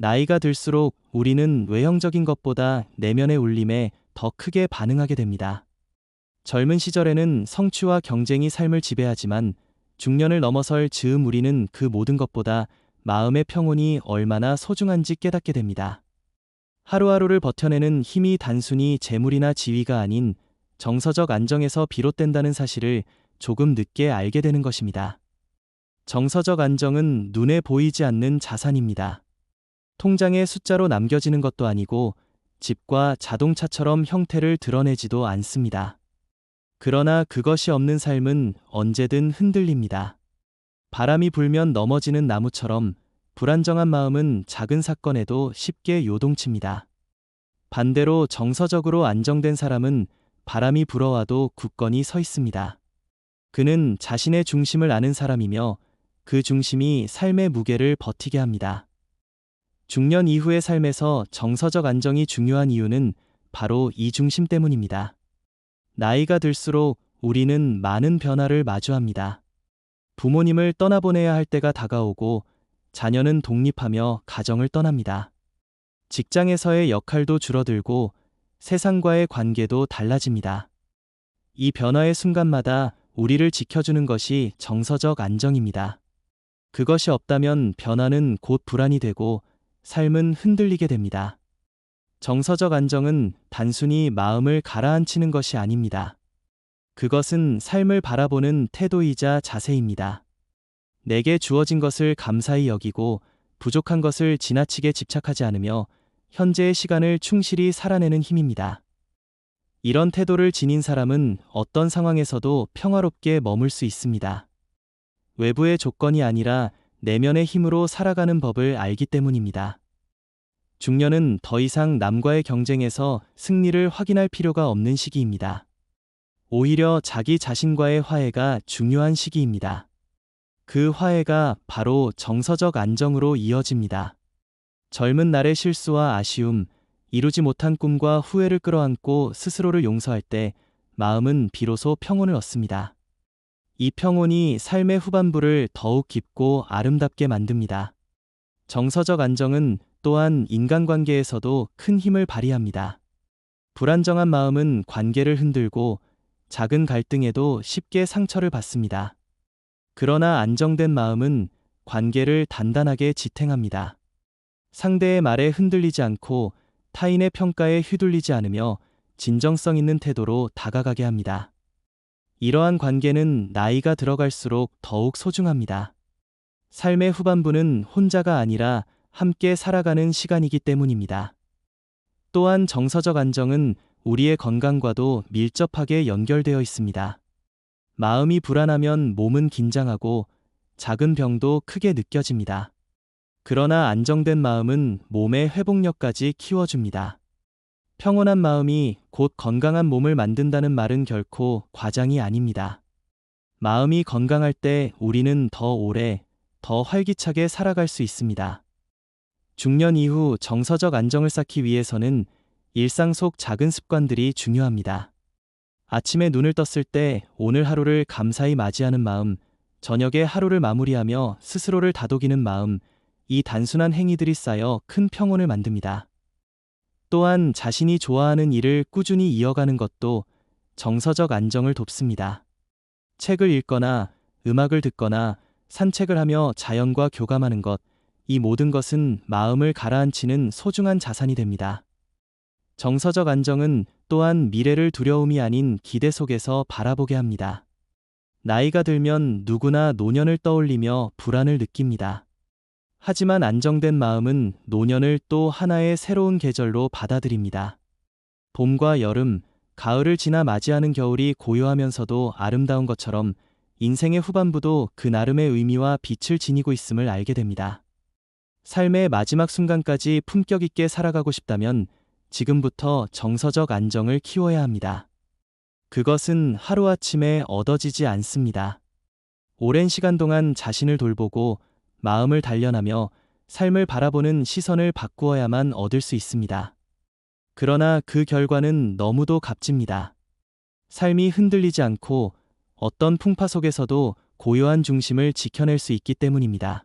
나이가 들수록 우리는 외형적인 것보다 내면의 울림에 더 크게 반응하게 됩니다. 젊은 시절에는 성취와 경쟁이 삶을 지배하지만 중년을 넘어설 즈음 우리는 그 모든 것보다 마음의 평온이 얼마나 소중한지 깨닫게 됩니다. 하루하루를 버텨내는 힘이 단순히 재물이나 지위가 아닌 정서적 안정에서 비롯된다는 사실을 조금 늦게 알게 되는 것입니다. 정서적 안정은 눈에 보이지 않는 자산입니다. 통장에 숫자로 남겨지는 것도 아니고 집과 자동차처럼 형태를 드러내지도 않습니다. 그러나 그것이 없는 삶은 언제든 흔들립니다. 바람이 불면 넘어지는 나무처럼 불안정한 마음은 작은 사건에도 쉽게 요동칩니다. 반대로 정서적으로 안정된 사람은 바람이 불어와도 굳건히 서 있습니다. 그는 자신의 중심을 아는 사람이며 그 중심이 삶의 무게를 버티게 합니다. 중년 이후의 삶에서 정서적 안정이 중요한 이유는 바로 이 중심 때문입니다. 나이가 들수록 우리는 많은 변화를 마주합니다. 부모님을 떠나보내야 할 때가 다가오고 자녀는 독립하며 가정을 떠납니다. 직장에서의 역할도 줄어들고 세상과의 관계도 달라집니다. 이 변화의 순간마다 우리를 지켜주는 것이 정서적 안정입니다. 그것이 없다면 변화는 곧 불안이 되고 삶은 흔들리게 됩니다. 정서적 안정은 단순히 마음을 가라앉히는 것이 아닙니다. 그것은 삶을 바라보는 태도이자 자세입니다. 내게 주어진 것을 감사히 여기고 부족한 것을 지나치게 집착하지 않으며 현재의 시간을 충실히 살아내는 힘입니다. 이런 태도를 지닌 사람은 어떤 상황에서도 평화롭게 머물 수 있습니다. 외부의 조건이 아니라 내면의 힘으로 살아가는 법을 알기 때문입니다. 중년은 더 이상 남과의 경쟁에서 승리를 확인할 필요가 없는 시기입니다. 오히려 자기 자신과의 화해가 중요한 시기입니다. 그 화해가 바로 정서적 안정으로 이어집니다. 젊은 날의 실수와 아쉬움, 이루지 못한 꿈과 후회를 끌어안고 스스로를 용서할 때 마음은 비로소 평온을 얻습니다. 이 평온이 삶의 후반부를 더욱 깊고 아름답게 만듭니다. 정서적 안정은 또한 인간관계에서도 큰 힘을 발휘합니다. 불안정한 마음은 관계를 흔들고 작은 갈등에도 쉽게 상처를 받습니다. 그러나 안정된 마음은 관계를 단단하게 지탱합니다. 상대의 말에 흔들리지 않고 타인의 평가에 휘둘리지 않으며 진정성 있는 태도로 다가가게 합니다. 이러한 관계는 나이가 들어갈수록 더욱 소중합니다. 삶의 후반부는 혼자가 아니라 함께 살아가는 시간이기 때문입니다. 또한 정서적 안정은 우리의 건강과도 밀접하게 연결되어 있습니다. 마음이 불안하면 몸은 긴장하고 작은 병도 크게 느껴집니다. 그러나 안정된 마음은 몸의 회복력까지 키워줍니다. 평온한 마음이 곧 건강한 몸을 만든다는 말은 결코 과장이 아닙니다. 마음이 건강할 때 우리는 더 오래, 더 활기차게 살아갈 수 있습니다. 중년 이후 정서적 안정을 쌓기 위해서는 일상 속 작은 습관들이 중요합니다. 아침에 눈을 떴을 때 오늘 하루를 감사히 맞이하는 마음, 저녁에 하루를 마무리하며 스스로를 다독이는 마음, 이 단순한 행위들이 쌓여 큰 평온을 만듭니다. 또한 자신이 좋아하는 일을 꾸준히 이어가는 것도 정서적 안정을 돕습니다. 책을 읽거나 음악을 듣거나 산책을 하며 자연과 교감하는 것, 이 모든 것은 마음을 가라앉히는 소중한 자산이 됩니다. 정서적 안정은 또한 미래를 두려움이 아닌 기대 속에서 바라보게 합니다. 나이가 들면 누구나 노년을 떠올리며 불안을 느낍니다. 하지만 안정된 마음은 노년을 또 하나의 새로운 계절로 받아들입니다. 봄과 여름, 가을을 지나 맞이하는 겨울이 고요하면서도 아름다운 것처럼 인생의 후반부도 그 나름의 의미와 빛을 지니고 있음을 알게 됩니다. 삶의 마지막 순간까지 품격 있게 살아가고 싶다면 지금부터 정서적 안정을 키워야 합니다. 그것은 하루아침에 얻어지지 않습니다. 오랜 시간 동안 자신을 돌보고 마음을 단련하며 삶을 바라보는 시선을 바꾸어야만 얻을 수 있습니다. 그러나 그 결과는 너무도 값집니다. 삶이 흔들리지 않고 어떤 풍파 속에서도 고요한 중심을 지켜낼 수 있기 때문입니다.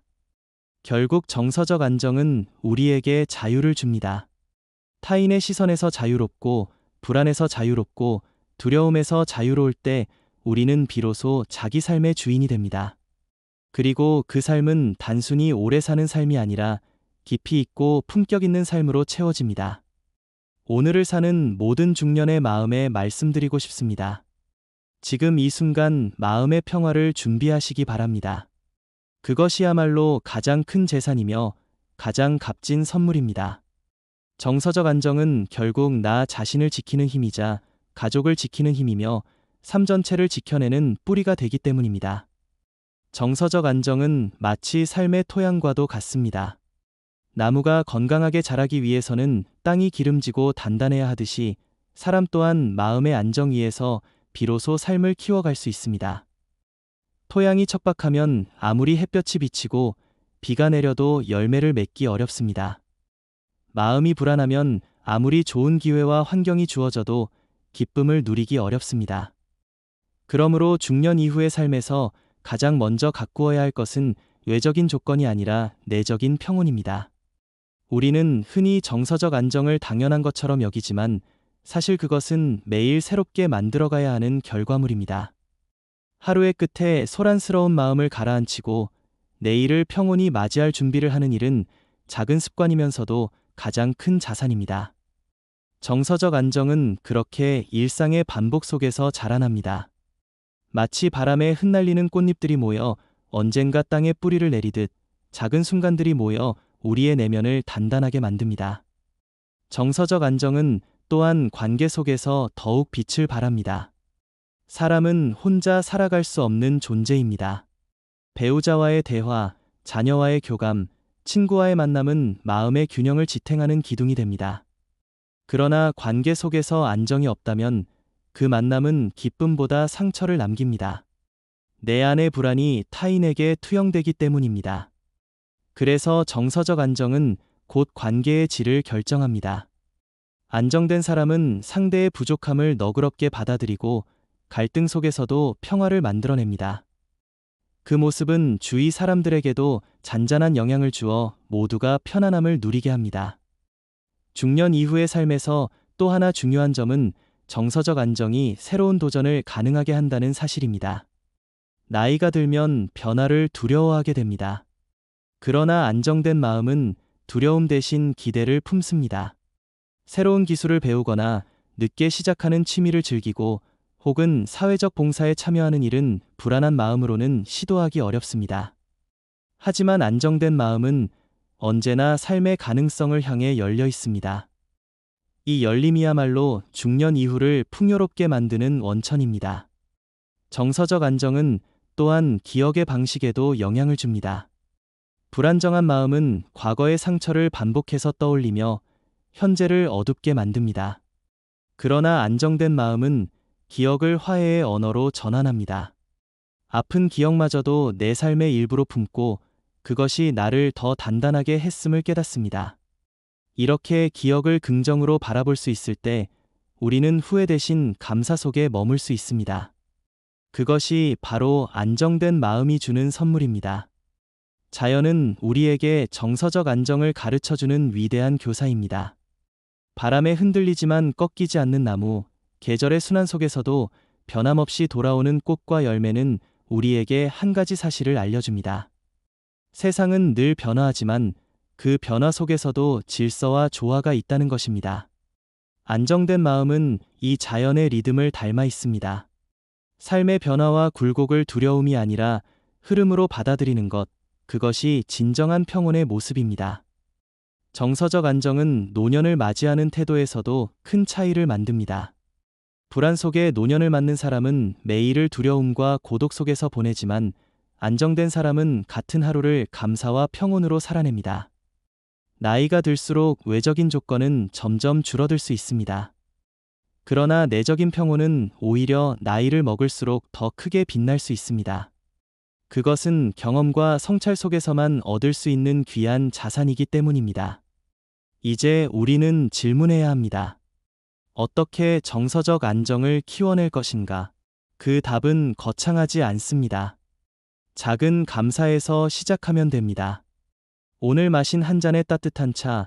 결국 정서적 안정은 우리에게 자유를 줍니다. 타인의 시선에서 자유롭고, 불안에서 자유롭고, 두려움에서 자유로울 때 우리는 비로소 자기 삶의 주인이 됩니다. 그리고 그 삶은 단순히 오래 사는 삶이 아니라 깊이 있고 품격 있는 삶으로 채워집니다. 오늘을 사는 모든 중년의 마음에 말씀드리고 싶습니다. 지금 이 순간 마음의 평화를 준비하시기 바랍니다. 그것이야말로 가장 큰 재산이며 가장 값진 선물입니다. 정서적 안정은 결국 나 자신을 지키는 힘이자 가족을 지키는 힘이며 삶 전체를 지켜내는 뿌리가 되기 때문입니다. 정서적 안정은 마치 삶의 토양과도 같습니다. 나무가 건강하게 자라기 위해서는 땅이 기름지고 단단해야 하듯이 사람 또한 마음의 안정 위에서 비로소 삶을 키워갈 수 있습니다. 토양이 척박하면 아무리 햇볕이 비치고 비가 내려도 열매를 맺기 어렵습니다. 마음이 불안하면 아무리 좋은 기회와 환경이 주어져도 기쁨을 누리기 어렵습니다. 그러므로 중년 이후의 삶에서 가장 먼저 가꾸어야 할 것은 외적인 조건이 아니라 내적인 평온입니다. 우리는 흔히 정서적 안정을 당연한 것처럼 여기지만 사실 그것은 매일 새롭게 만들어가야 하는 결과물입니다. 하루의 끝에 소란스러운 마음을 가라앉히고 내일을 평온히 맞이할 준비를 하는 일은 작은 습관이면서도 가장 큰 자산입니다. 정서적 안정은 그렇게 일상의 반복 속에서 자라납니다. 마치 바람에 흩날리는 꽃잎들이 모여 언젠가 땅에 뿌리를 내리듯 작은 순간들이 모여 우리의 내면을 단단하게 만듭니다. 정서적 안정은 또한 관계 속에서 더욱 빛을 발합니다. 사람은 혼자 살아갈 수 없는 존재입니다. 배우자와의 대화, 자녀와의 교감, 친구와의 만남은 마음의 균형을 지탱하는 기둥이 됩니다. 그러나 관계 속에서 안정이 없다면 그 만남은 기쁨보다 상처를 남깁니다. 내 안의 불안이 타인에게 투영되기 때문입니다. 그래서 정서적 안정은 곧 관계의 질을 결정합니다. 안정된 사람은 상대의 부족함을 너그럽게 받아들이고 갈등 속에서도 평화를 만들어냅니다. 그 모습은 주위 사람들에게도 잔잔한 영향을 주어 모두가 편안함을 누리게 합니다. 중년 이후의 삶에서 또 하나 중요한 점은 정서적 안정이 새로운 도전을 가능하게 한다는 사실입니다. 나이가 들면 변화를 두려워하게 됩니다. 그러나 안정된 마음은 두려움 대신 기대를 품습니다. 새로운 기술을 배우거나 늦게 시작하는 취미를 즐기고 혹은 사회적 봉사에 참여하는 일은 불안한 마음으로는 시도하기 어렵습니다. 하지만 안정된 마음은 언제나 삶의 가능성을 향해 열려 있습니다. 이 열림이야말로 중년 이후를 풍요롭게 만드는 원천입니다. 정서적 안정은 또한 기억의 방식에도 영향을 줍니다. 불안정한 마음은 과거의 상처를 반복해서 떠올리며 현재를 어둡게 만듭니다. 그러나 안정된 마음은 기억을 화해의 언어로 전환합니다. 아픈 기억마저도 내 삶의 일부로 품고 그것이 나를 더 단단하게 했음을 깨닫습니다. 이렇게 기억을 긍정으로 바라볼 수 있을 때 우리는 후회 대신 감사 속에 머물 수 있습니다. 그것이 바로 안정된 마음이 주는 선물입니다. 자연은 우리에게 정서적 안정을 가르쳐주는 위대한 교사입니다. 바람에 흔들리지만 꺾이지 않는 나무, 계절의 순환 속에서도 변함없이 돌아오는 꽃과 열매는 우리에게 한 가지 사실을 알려줍니다. 세상은 늘 변화하지만 그 변화 속에서도 질서와 조화가 있다는 것입니다. 안정된 마음은 이 자연의 리듬을 닮아 있습니다. 삶의 변화와 굴곡을 두려움이 아니라 흐름으로 받아들이는 것, 그것이 진정한 평온의 모습입니다. 정서적 안정은 노년을 맞이하는 태도에서도 큰 차이를 만듭니다. 불안 속에 노년을 맞는 사람은 매일을 두려움과 고독 속에서 보내지만 안정된 사람은 같은 하루를 감사와 평온으로 살아냅니다. 나이가 들수록 외적인 조건은 점점 줄어들 수 있습니다. 그러나 내적인 평온은 오히려 나이를 먹을수록 더 크게 빛날 수 있습니다. 그것은 경험과 성찰 속에서만 얻을 수 있는 귀한 자산이기 때문입니다. 이제 우리는 질문해야 합니다. 어떻게 정서적 안정을 키워낼 것인가? 그 답은 거창하지 않습니다. 작은 감사에서 시작하면 됩니다. 오늘 마신 한 잔의 따뜻한 차,